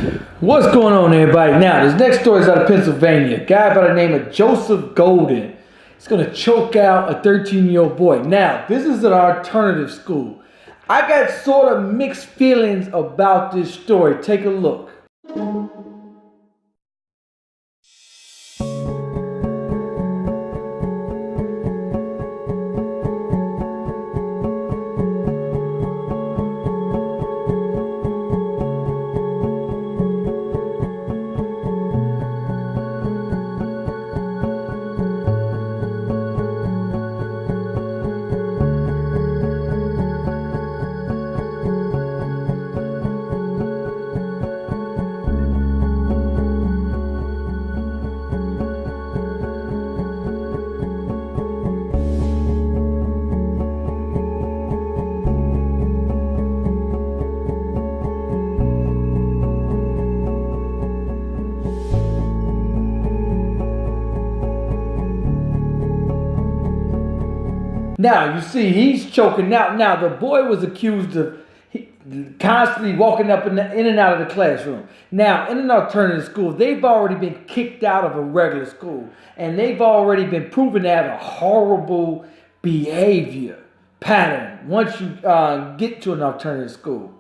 What's going on, everybody? Now, this next story is out of Pennsylvania. A guy by the name of Joseph Golden is going to choke out a 13-year-old boy. Now, this is an alternative school. I got sort of mixed feelings about this story. Take a look. Now, you see, he's choking out. Now, the boy was accused of constantly walking up in and out of the classroom. Now, in an alternative school, they've already been kicked out of a regular school. And they've already been proven to have a horrible behavior pattern once you get to an alternative school.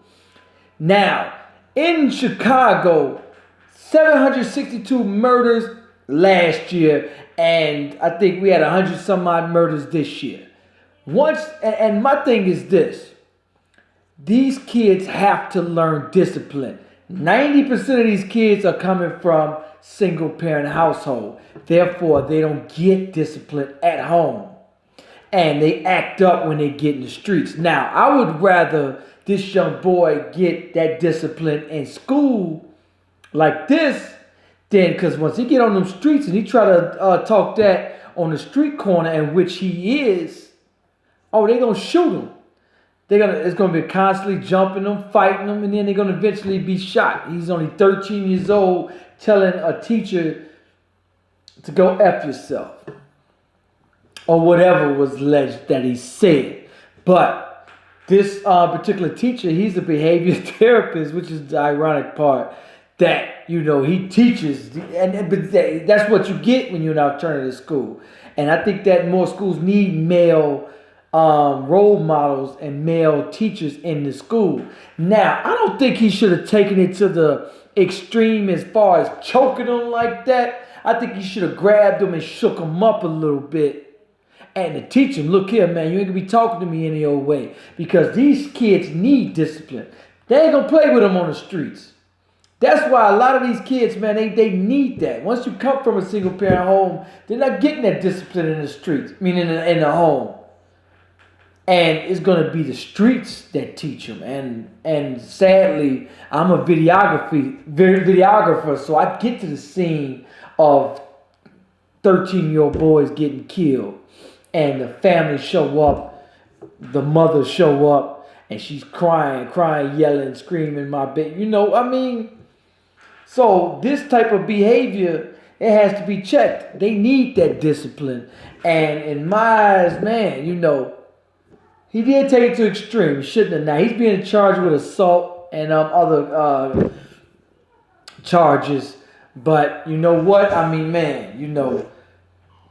Now, in Chicago, 762 murders last year. And I think we had 100 some odd murders this year. And my thing is this. These kids have to learn discipline. 90% of these kids are coming from single parent household. Therefore, they don't get discipline at home. And they act up when they get in the streets. Now, I would rather this young boy get that discipline in school like this than, because once he get on them streets and he try to talk that on the street corner in which he is, oh, they're going to shoot him. It's going to be constantly jumping them, fighting them, and then they're going to eventually be shot. He's only 13 years old telling a teacher to go F yourself. Or whatever was alleged that he said. But this particular teacher, he's a behavior therapist, which is the ironic part. That, he teaches. But that's what you get when you're in alternative school. And I think that more schools need male role models and male teachers in the school. Now, I don't think he should have taken it to the extreme as far as choking them like that. I think he should have grabbed them and shook them up a little bit and to teach them, look here, man, you ain't gonna be talking to me any old way, because these kids need discipline. They ain't gonna play with them on the streets. That's why a lot of these kids, man, they need that. Once you come from a single parent home, they're not getting that discipline in the streets, meaning in the home. And it's going to be the streets that teach them. And sadly, I'm a videographer, so I get to the scene of 13-year-old boys getting killed. And the family show up, the mother show up, and she's crying, yelling, screaming, my baby. So this type of behavior, it has to be checked. They need that discipline. And in my eyes, man, he did take it to extreme. He shouldn't have. Now, he's being charged with assault and other charges. But you know what?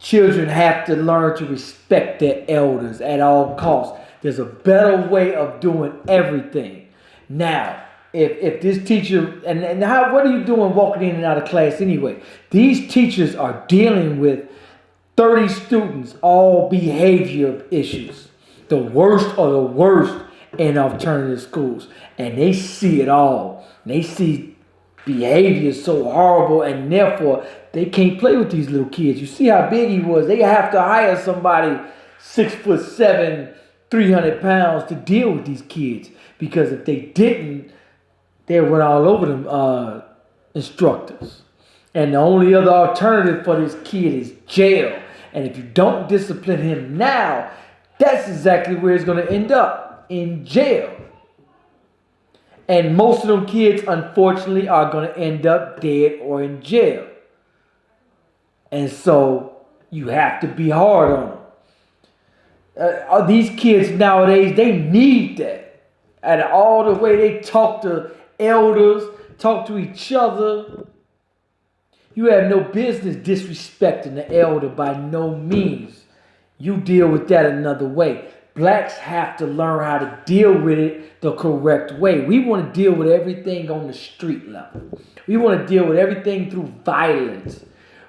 Children have to learn to respect their elders at all costs. There's a better way of doing everything. Now, if this teacher, what are you doing walking in and out of class anyway? These teachers are dealing with 30 students, all behavior issues. The worst of the worst in alternative schools. And they see it all. They see behavior so horrible, and therefore they can't play with these little kids. You see how big he was. They have to hire somebody 6'7", 300 pounds to deal with these kids. Because if they didn't, they would run all over them instructors. And the only other alternative for this kid is jail. And if you don't discipline him now, that's exactly where it's going to end up, in jail. And most of them kids, unfortunately, are going to end up dead or in jail. And so you have to be hard on them. These kids nowadays, they need that. And all the way they talk to elders, talk to each other. You have no business disrespecting the elder by no means. You deal with that another way. Blacks have to learn how to deal with it the correct way. We want to deal with everything on the street level. We want to deal with everything through violence.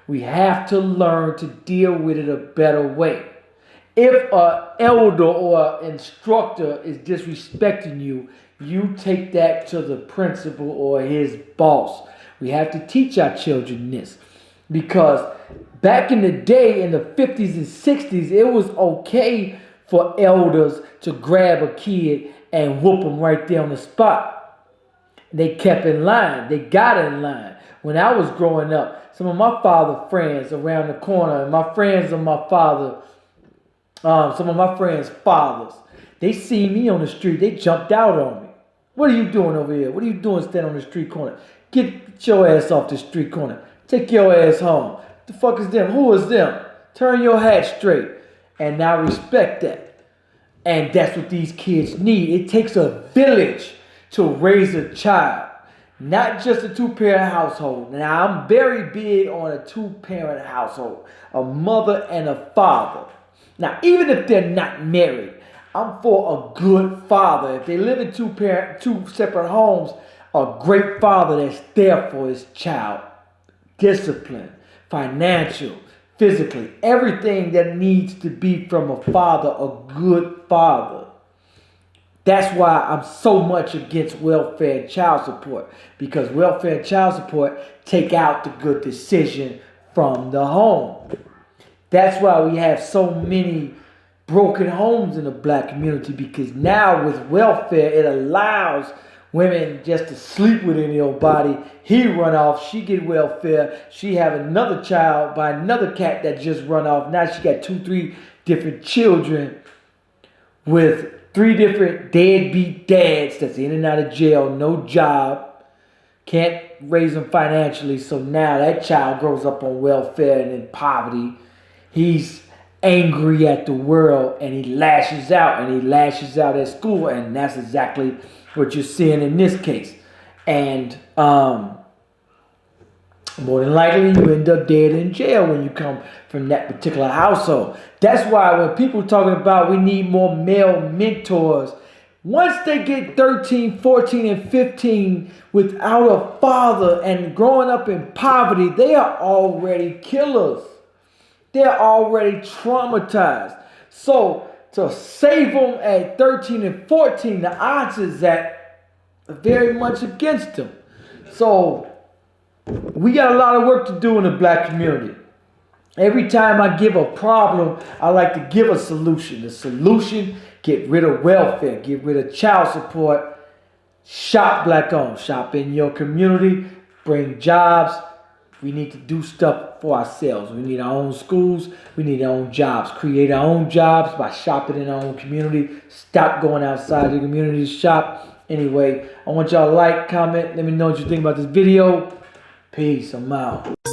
We have to learn to deal with it a better way. If an elder or an instructor is disrespecting you, you take that to the principal or his boss. We have to teach our children this, because back in the day, in the 50s and 60s, it was okay for elders to grab a kid and whoop them right there on the spot. They kept in line. They got in line. When I was growing up, some of my father friends around the corner, and my friends of my father, some of my friends' fathers, they see me on the street, they jumped out on me. What are you doing over here? What are you doing standing on the street corner? Get your ass off the street corner. Take your ass home. The fuck is them? Who is them? Turn your hat straight. And I respect that. And that's what these kids need. It takes a village to raise a child. Not just a two-parent household. Now, I'm very big on a two-parent household. A mother and a father. Now, even if they're not married, I'm for a good father. If they live in two separate homes, a great father that's there for his child. Discipline, financial, physically, everything that needs to be from a father, a good father. That's why I'm so much against welfare and child support, because welfare and child support take out the good decision from the home. That's why we have so many broken homes in the black community, because now with welfare, it allows women just to sleep with any old body. He run off, she get welfare, she have another child by another cat that just run off. Now she got 2-3 different children with 3 different deadbeat dads that's in and out of jail, no job, can't raise them financially. So now that child grows up on welfare and in poverty. He's angry at the world, and he lashes out, at school, and that's exactly what you're seeing in this case. And more than likely you end up dead in jail when you come from that particular household. That's why when people talking about we need more male mentors, once they get 13, 14, and 15 without a father and growing up in poverty, they are already killers. They're already traumatized. So to save them at 13 and 14, the odds is that very much against them. So we got a lot of work to do in the black community. Every time I give a problem, I like to give a solution. The solution, get rid of welfare, get rid of child support, shop black owned, shop in your community, bring jobs. We need to do stuff for ourselves. We need our own schools. We need our own jobs. Create our own jobs by shopping in our own community. Stop going outside the community to shop. Anyway, I want y'all to like, comment. Let me know what you think about this video. Peace. I'm out.